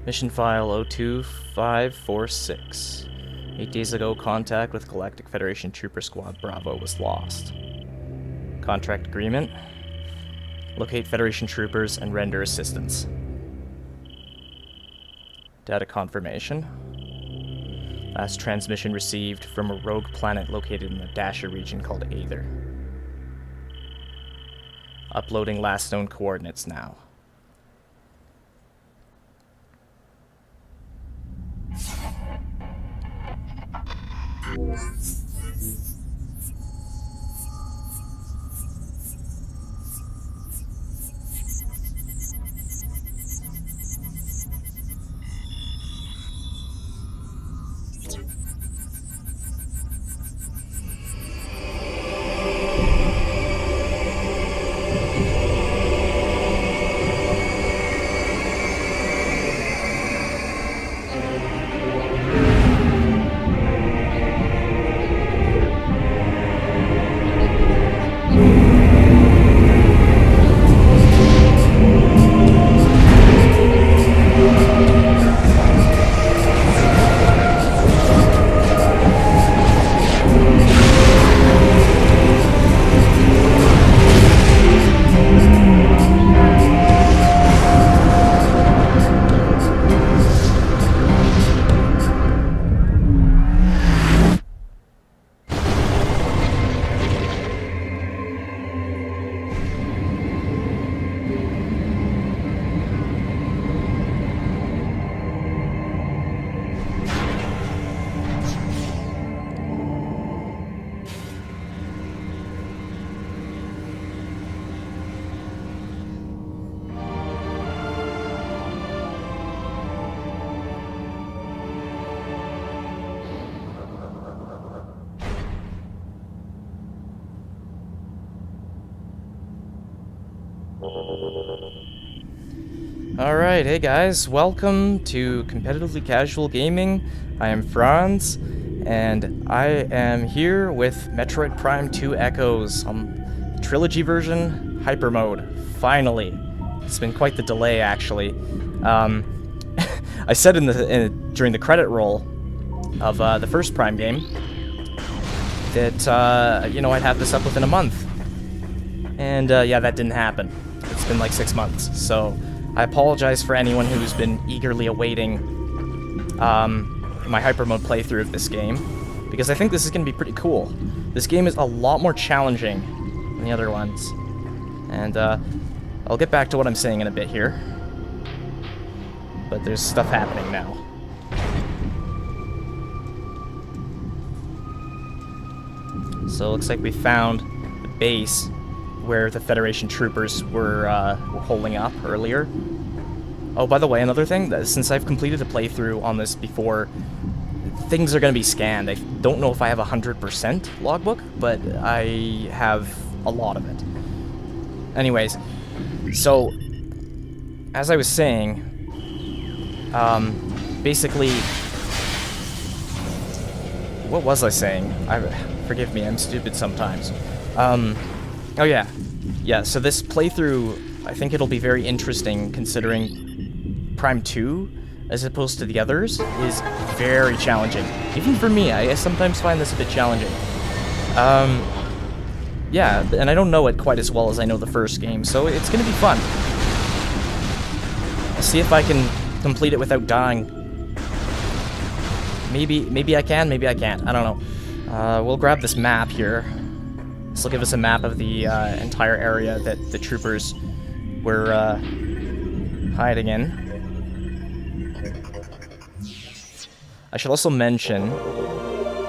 Mission file 02546. 8 days ago, contact with Galactic Federation Trooper Squad Bravo was lost. Contract agreement. Locate Federation troopers and render assistance. Data confirmation. Last transmission received from a rogue planet located in the Dasher region called Aether. Uploading last known coordinates now. Alright, hey guys, welcome to Competitively Casual Gaming. I am Frans, and I am here with Metroid Prime 2 Echoes on the Trilogy version, Hypermode. Finally. It's been quite the delay, actually. I said during the credit roll of the first Prime game that, I'd have this up within a month. And, yeah, that didn't happen. It's been like 6 months, so I apologize for anyone who's been eagerly awaiting my Hypermode playthrough of this game, because I think this is going to be pretty cool. This game is a lot more challenging than the other ones, and I'll get back to what I'm saying in a bit here, but there's stuff happening now. So it looks like we found the base where the Federation troopers were holding up earlier. Oh, by the way, another thing, since I've completed a playthrough on this before, things are going to be scanned. I don't know if I have 100% logbook, but I have a lot of it. Anyways, so, as I was saying, basically, what was I saying? Forgive me, I'm stupid sometimes. Oh yeah, so this playthrough, I think it'll be very interesting considering Prime 2, as opposed to the others, is very challenging. Even for me, I sometimes find this a bit challenging. Yeah, and I don't know it quite as well as I know the first game, so it's gonna be fun. I'll see if I can complete it without dying. Maybe I can, maybe I can't, I don't know. We'll grab this map here. This will give us a map of the entire area that the troopers were hiding in. I should also mention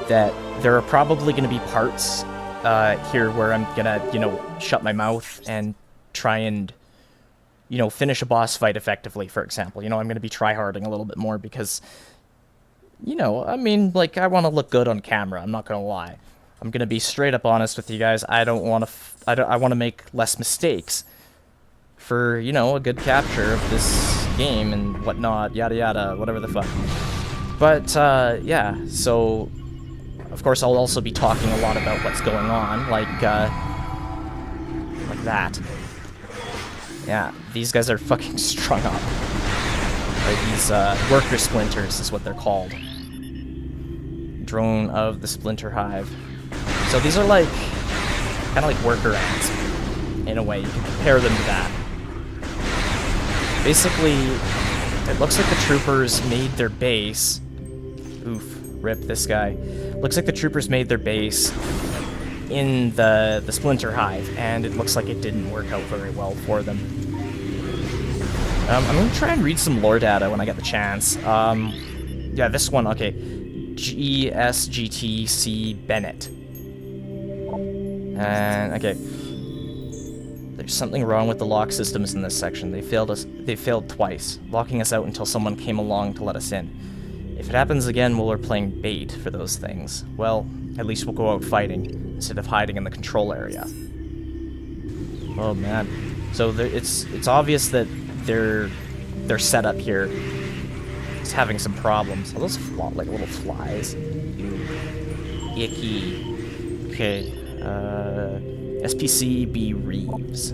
that there are probably going to be parts here where I'm gonna, shut my mouth and try and, finish a boss fight effectively, for example. I'm going to be tryharding a little bit more because, I want to look good on camera, I'm not going to lie. I'm gonna be straight up honest with you guys. I want to make less mistakes for, a good capture of this game and whatnot, yada yada, whatever the fuck. But yeah, so of course I'll also be talking a lot about what's going on, like that. Yeah, these guys are fucking strung up. Or these worker splinters is what they're called. Drone of the Splinter Hive. So these are like, kind of like worker ants, in a way. You can compare them to that. Basically, it looks like the troopers made their base. Oof, rip this guy. Looks like the troopers made their base in the Splinter Hive, and it looks like it didn't work out very well for them. I'm gonna try and read some lore data when I get the chance. Yeah, this one, okay. GSGTC Bennett. And, okay. There's something wrong with the lock systems in this section. They failed twice, locking us out until someone came along to let us in. If it happens again while we're playing bait for those things, well, at least we'll go out fighting, instead of hiding in the control area. Oh man. So it's obvious that their setup here is having some problems. Are those like little flies? Ew. Icky. Okay. SPC B. Reeves.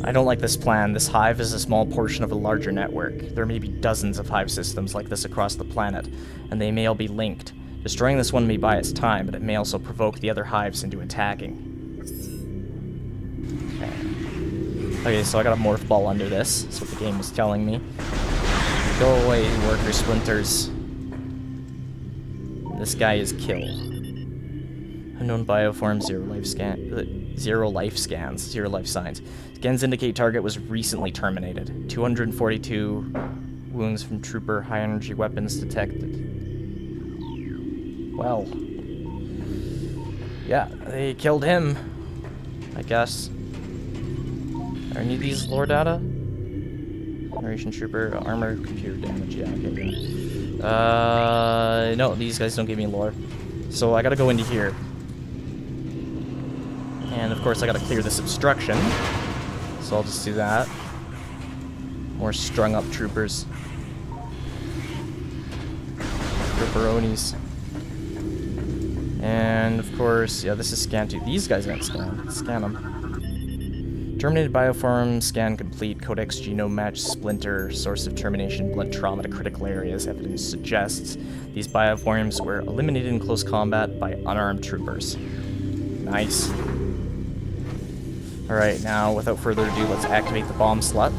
I don't like this plan. This hive is a small portion of a larger network. There may be dozens of hive systems like this across the planet, and they may all be linked. Destroying this one may buy its time, but it may also provoke the other hives into attacking. Okay, so I got a morph ball under this. That's what the game was telling me. Go away, worker splinters. This guy is Kill. Unknown bioform, zero life signs. Scans indicate target was recently terminated. 242 wounds from trooper, high energy weapons detected. Well. Yeah, they killed him, I guess. Are any of these lore data? Generation trooper, armor, computer damage, yeah, okay, yeah. No, these guys don't give me lore. So I gotta go into here. And of course I gotta clear this obstruction. So I'll just do that. More strung up troopers. Ripperonis. And of course, yeah, this is scan 2. These guys aren't scanned. Scan them. Terminated bioform, scan complete, codex genome match, splinter, source of termination, blood trauma to critical areas. Evidence suggests these bioforms were eliminated in close combat by unarmed troopers. Nice. Alright, now, without further ado, let's activate the bomb slut.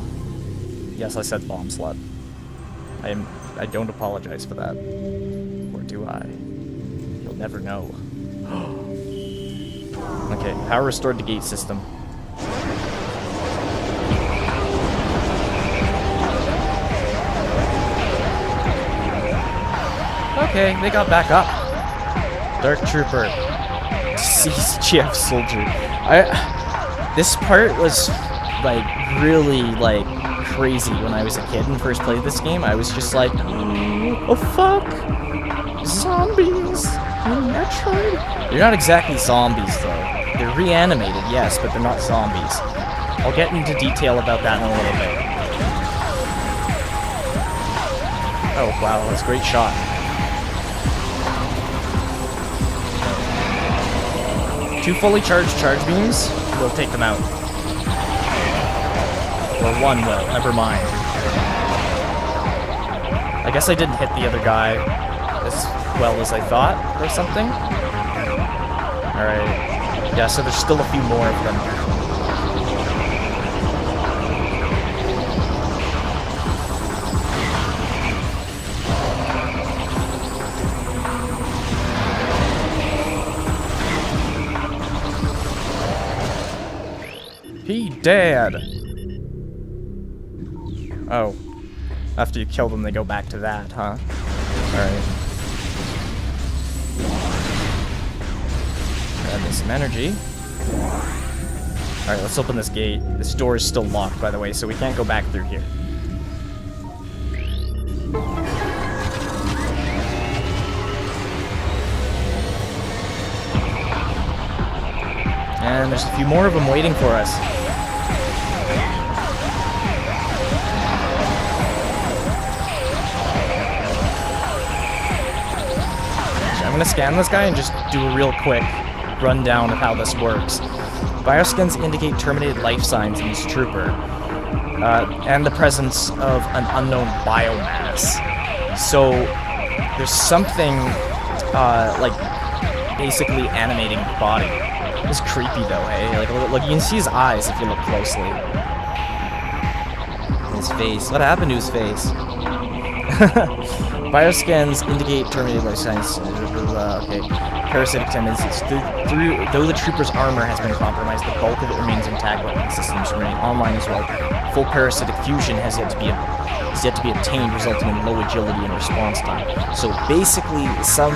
Yes, I said bomb slut. I don't apologize for that. Or do I? You'll never know. Okay, power restored to gate system. Okay, they got back up. Dark Trooper. CGF Soldier. This part was, like, really, like, crazy when I was a kid and first played this game. I was just like, oh fuck, zombies in Metroid? They're not exactly zombies, though. They're reanimated, yes, but they're not zombies. I'll get into detail about that in a little bit. Oh, wow, that's a great shot. Two fully charged charge beams will take them out. Or one will, never mind. I guess I didn't hit the other guy as well as I thought, or something. Alright. Yeah, so there's still a few more of them. He dead! Oh. After you kill them, they go back to that, huh? Alright. Grab me some energy. Alright, let's open this gate. This door is still locked, by the way, so we can't go back through here. And there's a few more of them waiting for us. I'm gonna scan this guy and just do a real quick rundown of how this works. Bioscans indicate terminated life signs in this trooper. and the presence of an unknown biomass. So there's something like basically animating the body. It's creepy though, eh? Like, look, you can see his eyes if you look closely. His face. What happened to his face? Bioscans indicate terminated life science. Okay. Parasitic tendencies. Though the trooper's armor has been compromised, the bulk of it remains intact. Weapon systems remain online as well. Full parasitic fusion has yet to be obtained, resulting in low agility and response time. So basically, some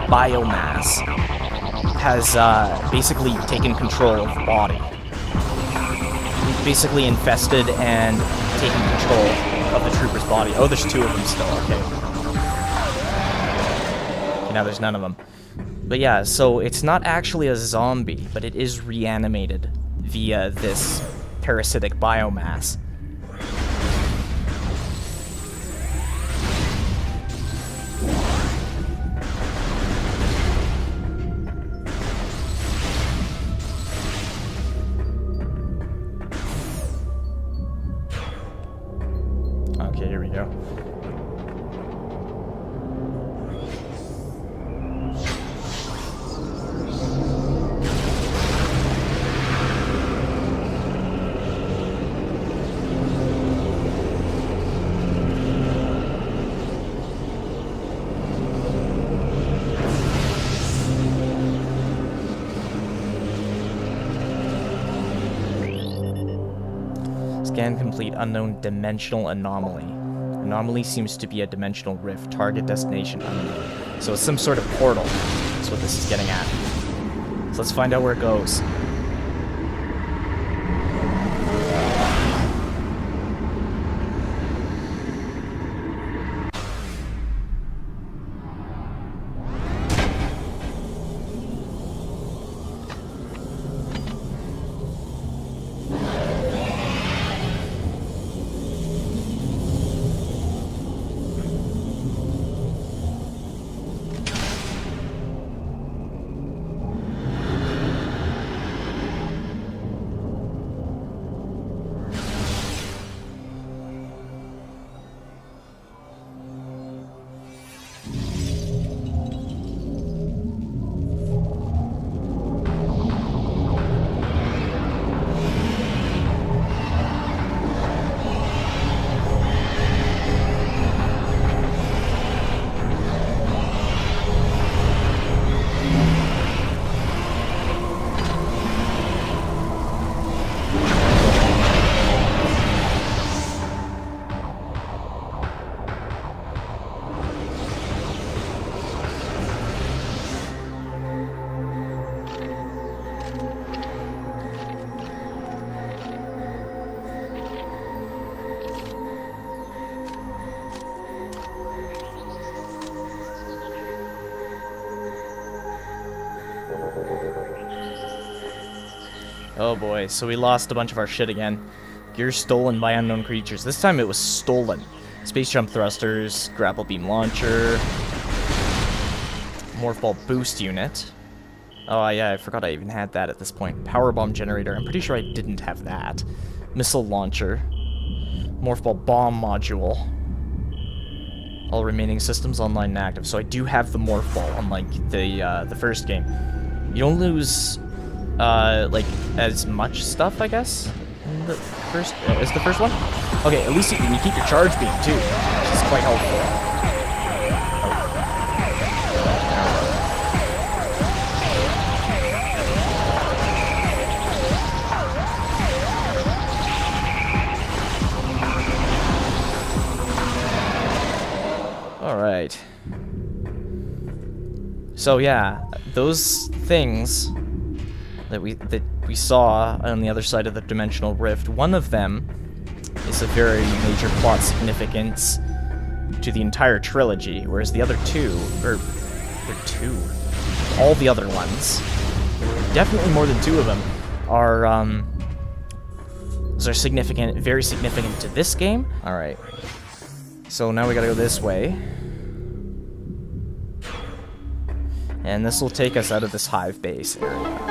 biomass has basically taken control of the body. Basically infested and taken control of the trooper's body. Oh, there's two of them still. Okay. Okay, now there's none of them. But yeah, so it's not actually a zombie, but it is reanimated via this parasitic biomass. Okay, here we go. Scan complete. Unknown dimensional anomaly. Anomaly seems to be a dimensional rift. Target destination unknown. So it's some sort of portal. That's what this is getting at. So let's find out where it goes. Oh boy, so we lost a bunch of our shit again. Gear stolen by unknown creatures. This time it was stolen. Space jump thrusters, grapple beam launcher, morph ball boost unit. Oh yeah, I forgot I even had that at this point. Power bomb generator. I'm pretty sure I didn't have that. Missile launcher. Morph ball bomb module. All remaining systems online and active. So I do have the morph ball, unlike the first game. You don't lose like as much stuff, I guess, in the first as the first one. Okay, at least you keep your charge beam too, which is quite helpful. Alright. So yeah, those things that we saw on the other side of the dimensional rift, one of them is of very major plot significance to the entire trilogy, whereas the other two, all the other ones, definitely more than two of them, are significant, very significant to this game. Alright. So now we gotta go this way. And this will take us out of this hive base area.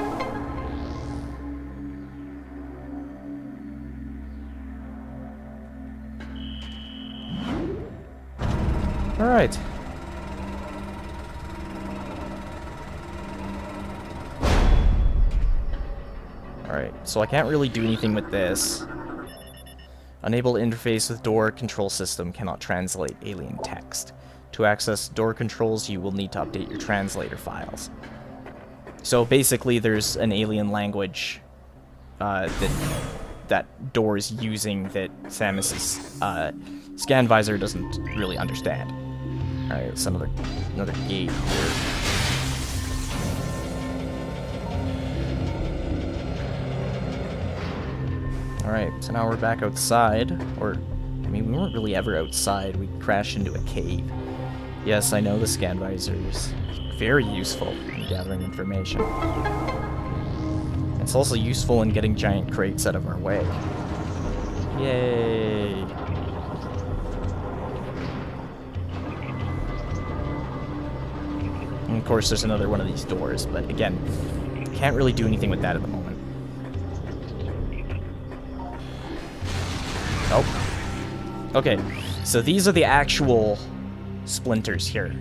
Alright. Alright, so I can't really do anything with this. Unable to interface with door control system, cannot translate alien text. To access door controls, you will need to update your translator files. So basically, there's an alien language that door is using that Samus's scan visor doesn't really understand. Alright, it's another gate here. Alright, so now we're back outside. Or, I mean, we weren't really ever outside. We crashed into a cave. Yes, I know the scan visor is very useful in gathering information. It's also useful in getting giant crates out of our way. Yay! And of course, there's another one of these doors, but again, can't really do anything with that at the moment. Oh. Okay, so these are the actual splinters here.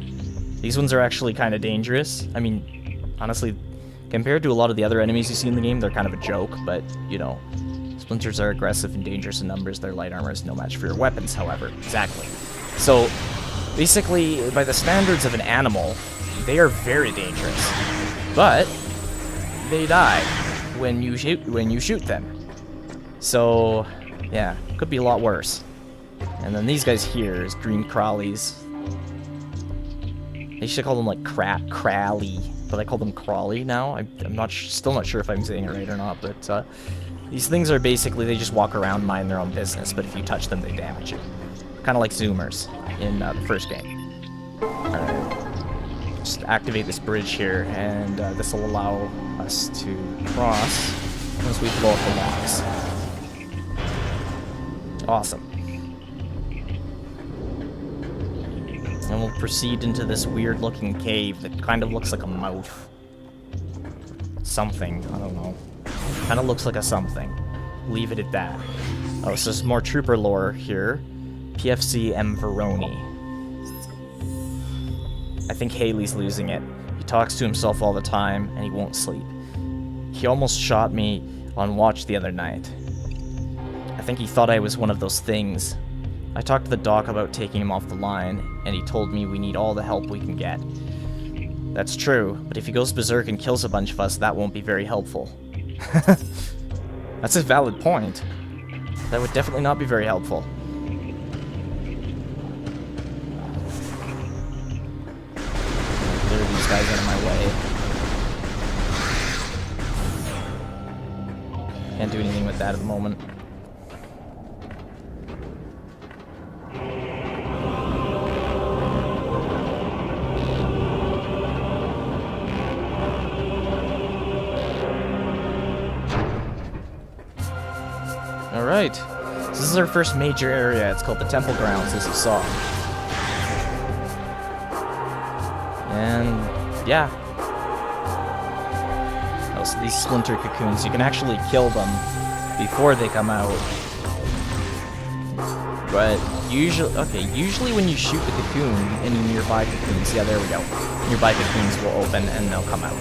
These ones are actually kind of dangerous. I mean, honestly, compared to a lot of the other enemies you see in the game, they're kind of a joke, but, you know, splinters are aggressive and dangerous in numbers. Their light armor is no match for your weapons, however. Exactly. So, basically, by the standards of an animal, they are very dangerous. But, they die when you shoot them. So, yeah, could be a lot worse. And then these guys here is green crawlies. They should call them like Crowley, but I call them Crawley now. I'm still not sure if I'm saying it right or not, but these things are basically, they just walk around, mind their own business, but if you touch them, they damage you. Kind of like Zoomers in the first game. Alright, just activate this bridge here, and this will allow us to cross once we blow up the locks. Awesome. And we'll proceed into this weird-looking cave that kind of looks like a mouth. Something, I don't know. Kind of looks like a something. Leave it at that. Oh, so there's more trooper lore here. PFC M. Veroni. I think Haley's losing it. He talks to himself all the time, and he won't sleep. He almost shot me on watch the other night. I think he thought I was one of those things. I talked to the doc about taking him off the line, and he told me we need all the help we can get. That's true, but if he goes berserk and kills a bunch of us, that won't be very helpful. That's a valid point. That would definitely not be very helpful. Clear these guys out of my way. Can't do anything with that at the moment. Alright, so this is our first major area. It's called the Temple Grounds, as you saw. And, yeah. Oh, so these splinter cocoons, you can actually kill them before they come out. But usually when you shoot the cocoon in nearby cocoons, yeah, there we go. Nearby cocoons will open and they'll come out.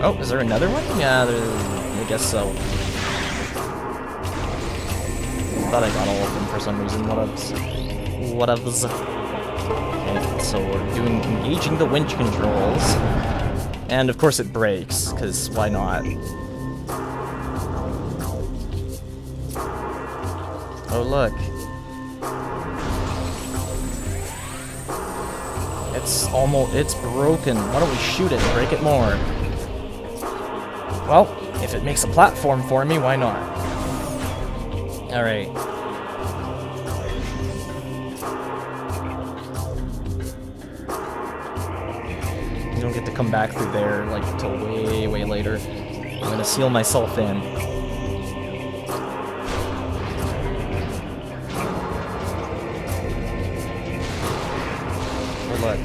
Oh, is there another one? Yeah, I guess so. I thought I got all of them for some reason. Whatevs. Okay, so we're engaging the winch controls. And of course it breaks, because why not? Oh look. It's broken. Why don't we shoot it and break it more? Well, if it makes a platform for me, why not? Alright. You don't get to come back through there, like, until way, way later. I'm gonna seal myself in. Oh, look.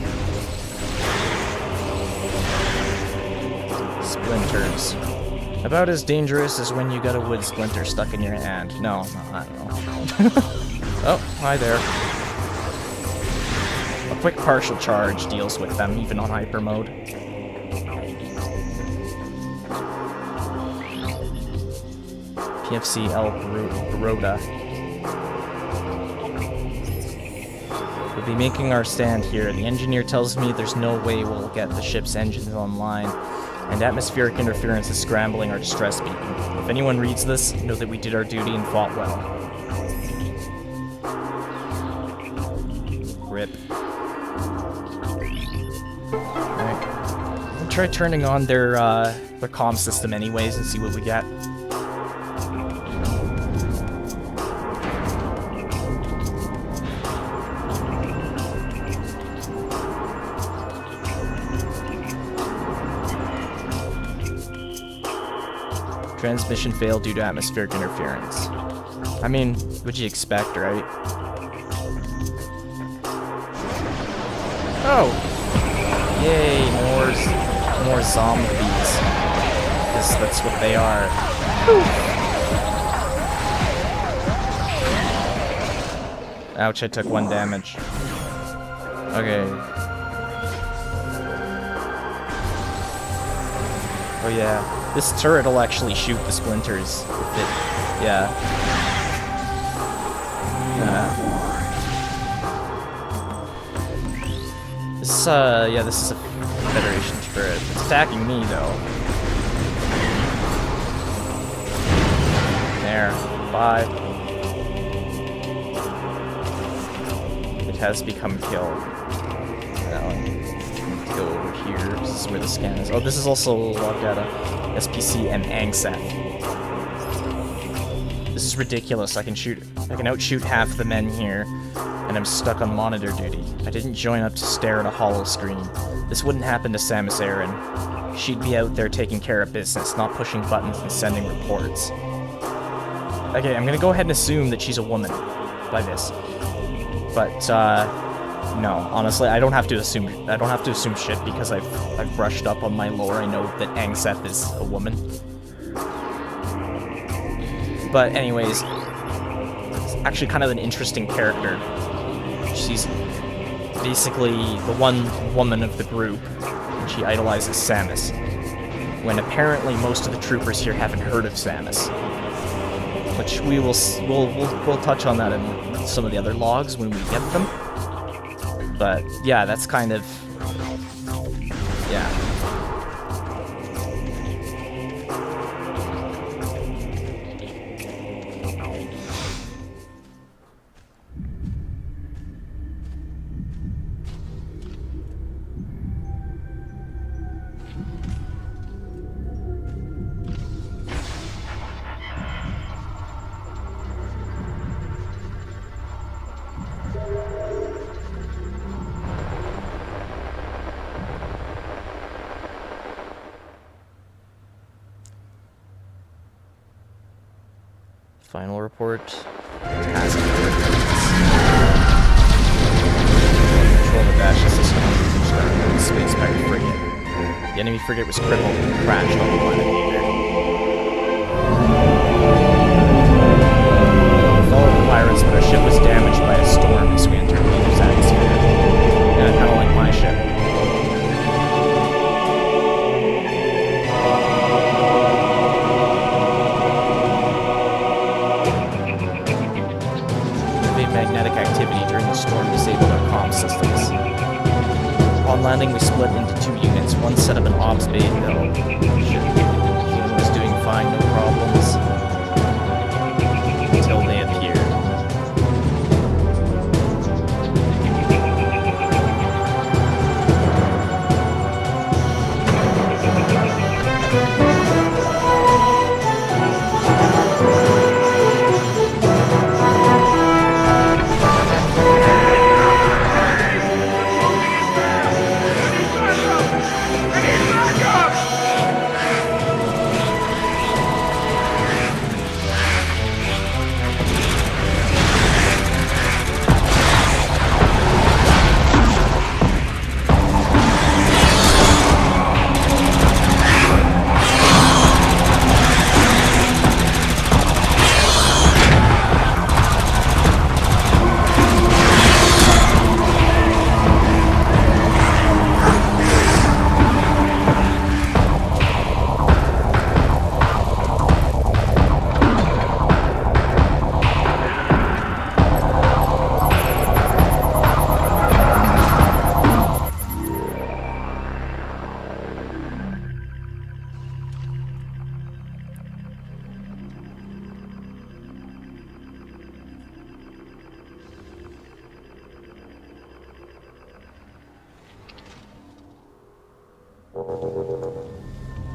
Splinters. About as dangerous as when you got a wood splinter stuck in your hand. No, I don't know. Oh, hi there. quick partial charge deals with them, even on Hypermode. PFC El Baroda. We'll be making our stand here. The engineer tells me there's no way we'll get the ship's engines online, and atmospheric interference is scrambling our distress beacon. If anyone reads this, know that we did our duty and fought well. Rip. Alright. We'll try turning on their comm system anyways and see what we get. Transmission failed due to atmospheric interference. I mean, what'd you expect, right? Oh! Yay, more zombies. Because that's what they are. Whew. Ouch, I took 1 damage. Okay. Oh yeah. This turret will actually shoot the splinters. If it, yeah. This is a Federation turret. It's attacking me, though. There. Bye. It has become kill. Now, let's go over here. This is where the scan is. Oh, this is also log data. SPC and ANGSAT. This is ridiculous. I can outshoot half the men here, and I'm stuck on monitor duty. I didn't join up to stare at a hollow screen. This wouldn't happen to Samus Aran. She'd be out there taking care of business, not pushing buttons and sending reports. Okay, I'm gonna go ahead and assume that she's a woman by this. But, no, honestly, I don't have to assume shit because I've brushed up on my lore. I know that Angseth is a woman. But anyways, it's actually kind of an interesting character. She's basically the one woman of the group, and she idolizes Samus. When apparently most of the troopers here haven't heard of Samus. Which we'll touch on that in some of the other logs when we get them. But yeah, that's kind of, yeah. Final report. Task control the dash system on the space pirate frigate. The enemy frigate was crippled and crashed on the planet Aether. We followed the pirates, but our ship was damaged by a storm as we entered Aether's atmosphere. Yeah, kind of like my ship. Magnetic activity during the storm disabled our comm systems. Upon landing, we split into 2 units. One set up an ops bay though. Ship was doing fine, no problems. Until they appeared.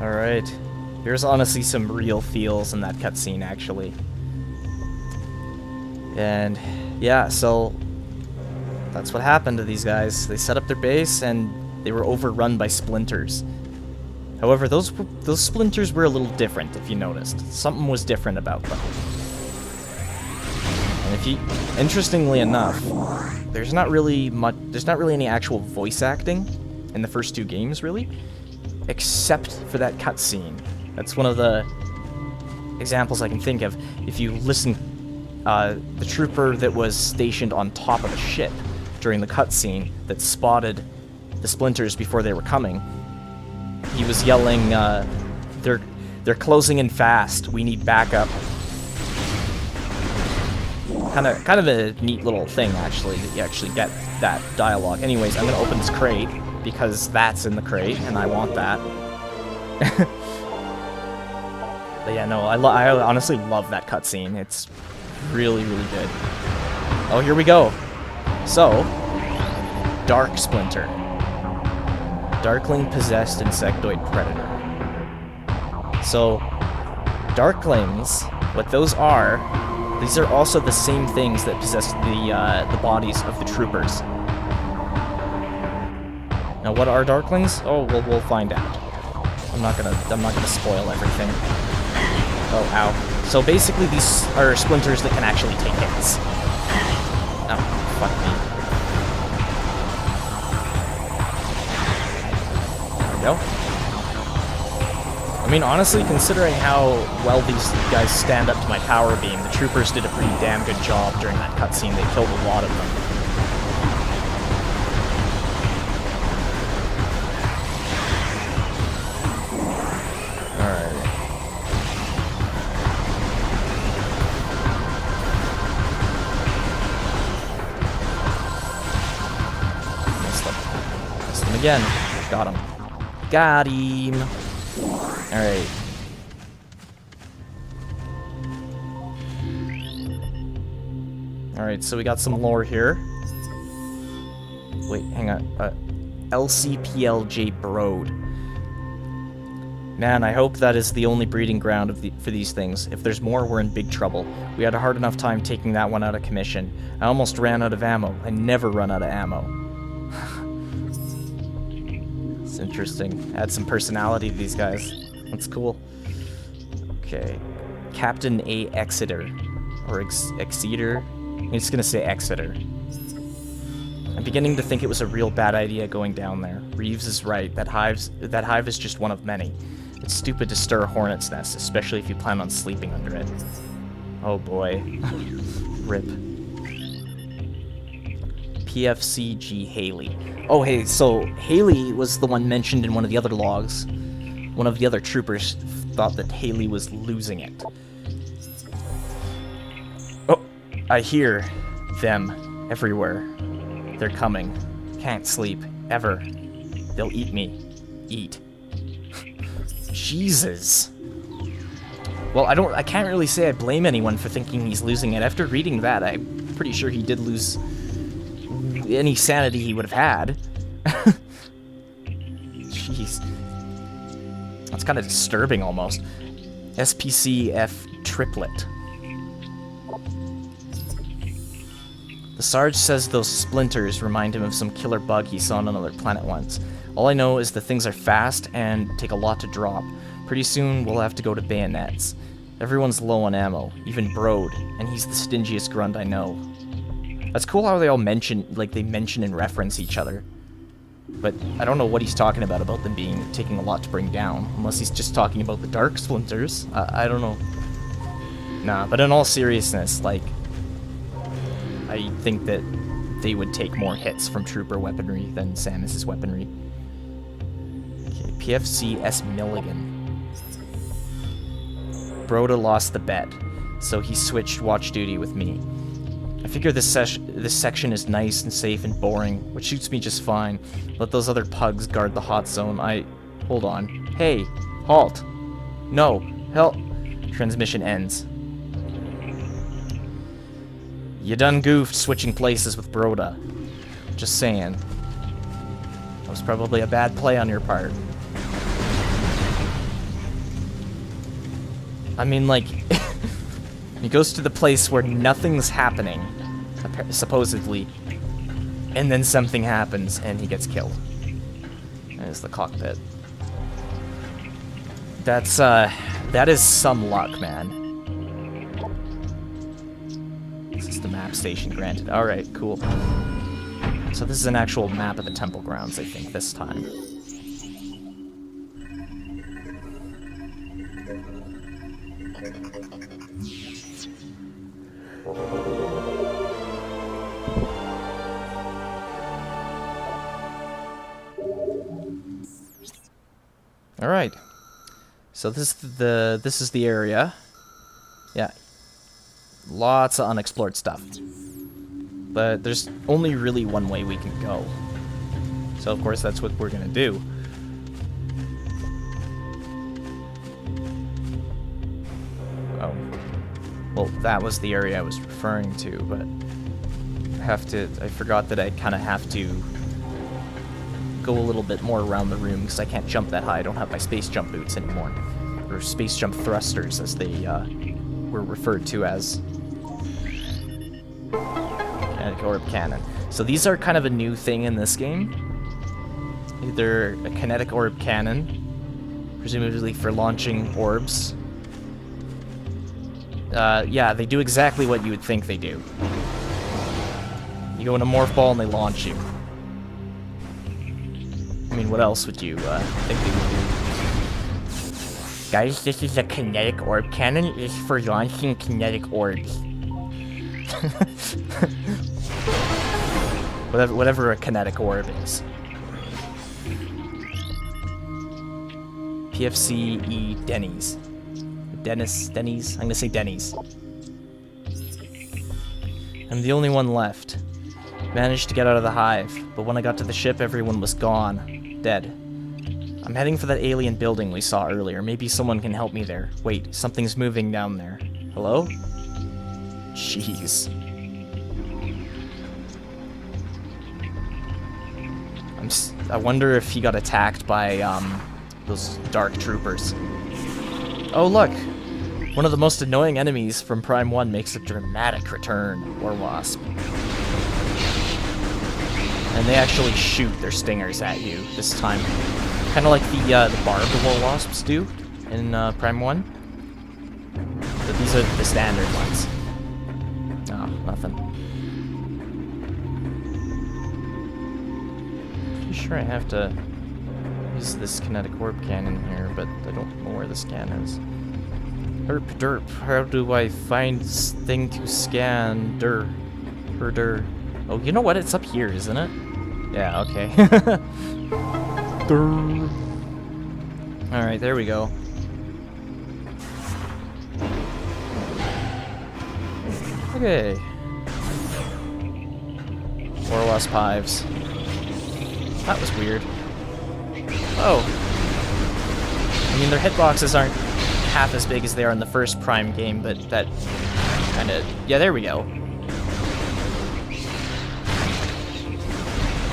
Alright. There's honestly some real feels in that cutscene, actually. And, yeah, so... that's what happened to these guys. They set up their base, and they were overrun by splinters. However, those splinters were a little different, if you noticed. Something was different about them. And if you... interestingly enough, there's not really any actual voice acting in the first two games, really. Except for that cutscene. That's one of the examples I can think of. If you listen, the trooper that was stationed on top of a ship during the cutscene that spotted the splinters before they were coming, he was yelling, they're closing in fast, we need backup. Kind of a neat little thing, actually, that you actually get that dialogue. Anyways, I'm gonna open this crate, because that's in the crate, and I want that. But yeah, no, I honestly love that cutscene. It's really, really good. Oh, here we go. So, Dark Splinter. Darkling-possessed insectoid predator. So, Darklings, what those are, these are also the same things that possess the bodies of the troopers. Now, what are Darklings? Oh, we'll find out. I'm not gonna spoil everything. Oh, ow. So basically, these are splinters that can actually take hits. Oh, fuck me. There we go. I mean, honestly, considering how well these guys stand up to my power beam, the troopers did a pretty damn good job during that cutscene. They killed a lot of them. Again. Got him. Got him. Alright. Alright, so we got some lore here. Wait, hang on. LCPLJ Broad. Man, I hope that is the only breeding ground for these things. If there's more, we're in big trouble. We had a hard enough time taking that one out of commission. I almost ran out of ammo. I never run out of ammo. Interesting. Add some personality to these guys. That's cool. Okay. Captain A. Exeter. Or Exeter? I'm just gonna say Exeter. I'm beginning to think it was a real bad idea going down there. Reeves is right. That hive is just one of many. It's stupid to stir a hornet's nest, especially if you plan on sleeping under it. Oh boy. Rip. PFCG Haley. Oh, hey, so Haley was the one mentioned in one of the other logs. One of the other troopers thought that Haley was losing it. Oh, I hear them everywhere. They're coming. Can't sleep. Ever. They'll eat me. Eat. Jesus. Well, I can't really say I blame anyone for thinking he's losing it. After reading that, I'm pretty sure he did lose any sanity he would have had. Jeez. That's kind of disturbing, almost. SPCF triplet. The Sarge says those splinters remind him of some killer bug he saw on another planet once. All I know is the things are fast and take a lot to drop. Pretty soon, we'll have to go to bayonets. Everyone's low on ammo, even Broad, and he's the stingiest grunt I know. That's cool how they all mention and reference each other. But I don't know what he's talking about them taking a lot to bring down. Unless he's just talking about the dark splinters. I don't know. Nah, but in all seriousness, like, I think that they would take more hits from trooper weaponry than Samus's weaponry. Okay, PFC S. Milligan. Broda lost the bet, so he switched watch duty with me. I figure this section is nice and safe and boring, which suits me just fine. Let those other pugs guard the hot zone. Hold on. Hey! Halt! No! Help! Transmission ends. You done goofed switching places with Broda. Just saying. That was probably a bad play on your part. I mean, like, he goes to the place where nothing's happening, supposedly, and then something happens and he gets killed. There's the cockpit. That is some luck, man. This is the map station, granted. Alright, cool. So this is an actual map of the temple grounds, I think, this time. All right. So this is the area. Yeah. Lots of unexplored stuff. But there's only really one way we can go. So of course that's what we're gonna do. Oh. Well, that was the area I was referring to, but I forgot that I kind of have to go a little bit more around the room because I can't jump that high. I don't have my space jump boots anymore. Or space jump thrusters, as they were referred to as. Kinetic orb cannon. So these are kind of a new thing in this game. Either a kinetic orb cannon, presumably for launching orbs. Yeah, they do exactly what you would think they do. You go in a morph ball and they launch you. I mean, what else would you think they would do? Guys, this is a kinetic orb cannon. It's for launching kinetic orbs. whatever a kinetic orb is. PFCE Denny's. Denny's? I'm gonna say Denny's. I'm the only one left. Managed to get out of the hive, but when I got to the ship, everyone was gone. Dead. I'm heading for that alien building we saw earlier. Maybe someone can help me there. Wait, something's moving down there. Hello? Jeez. I wonder if he got attacked by, those dark troopers. Oh, look! One of the most annoying enemies from Prime 1 makes a dramatic return, War Wasp. And they actually shoot their stingers at you this time. Kind of like the barbed War Wasps do in Prime 1. But these are the standard ones. Oh, nothing. Pretty sure I have to use this kinetic orb cannon here, but I don't know where the scan is. Herp derp, how do I find this thing to scan? Herder. Oh, you know what? It's up here, isn't it? Yeah, okay. Alright, there we go. Okay. War Wasp hives. That was weird. Oh. I mean, their hitboxes aren't half as big as they are in the first Prime game, but that kind of... Yeah, there we go.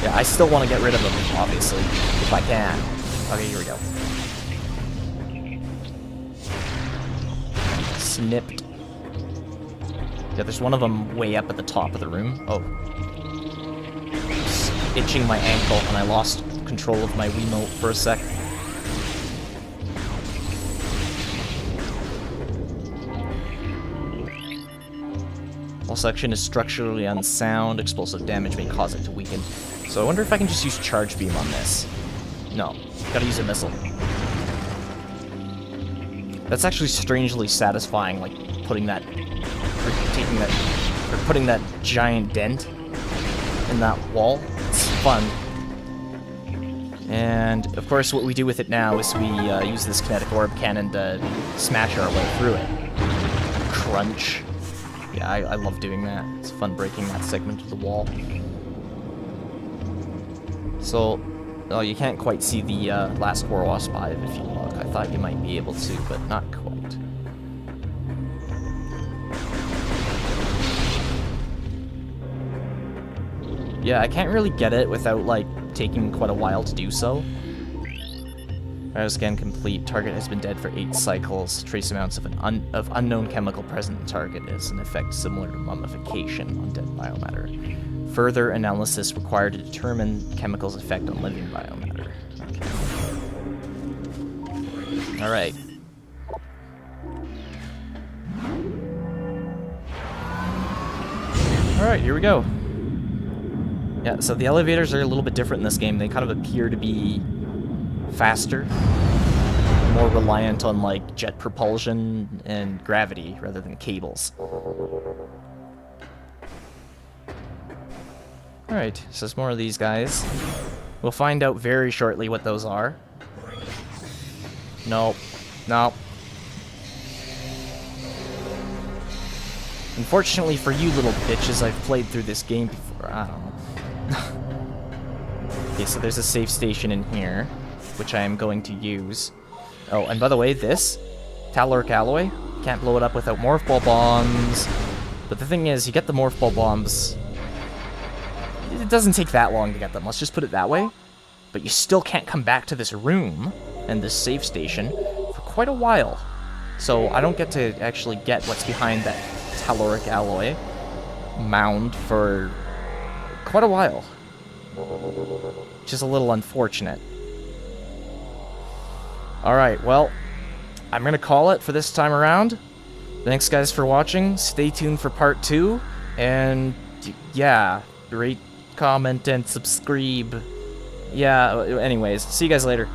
Yeah, I still want to get rid of them, obviously, if I can. Okay, here we go. Snipped. Yeah, there's one of them way up at the top of the room. Oh. Just itching my ankle, and I lost control of my Wiimote for a sec. While section is structurally unsound, explosive damage may cause it to weaken. So I wonder if I can just use Charge Beam on this. No, gotta use a missile. That's actually strangely satisfying, like putting that, putting that giant dent in that wall. It's fun. And of course, what we do with it now is we use this kinetic orb cannon to smash our way through it. Crunch. Yeah, I love doing that. It's fun breaking that segment of the wall. So, oh, you can't quite see the last War Wasp hive if you look. I thought you might be able to, but not quite. Yeah, I can't really get it without, like, taking quite a while to do so. Bioscan complete. Target has been dead for 8 cycles. Trace amounts of unknown chemical present in target is an effect similar to mummification on dead biomatter. Further analysis required to determine chemical's effect on living biomatter. Okay. Alright. Alright, here we go. Yeah, so the elevators are a little bit different in this game. They kind of appear to be faster, more reliant on like jet propulsion and gravity rather than cables. Alright, so there's more of these guys. We'll find out very shortly what those are. Nope. Nope. Unfortunately for you little bitches, I've played through this game before. I don't know. Okay, so there's a safe station in here, which I am going to use. Oh, and by the way, this telluric alloy, can't blow it up without morph ball bombs. But the thing is, you get the morph ball bombs. It doesn't take that long to get them, let's just put it that way. But you still can't come back to this room and this safe station for quite a while. So I don't get to actually get what's behind that telluric alloy mound for quite a while. Which is a little unfortunate. Alright, well, I'm gonna call it for this time around. Thanks guys for watching. Stay tuned for part 2. And yeah, rate, comment, and subscribe. Yeah, anyways, see you guys later.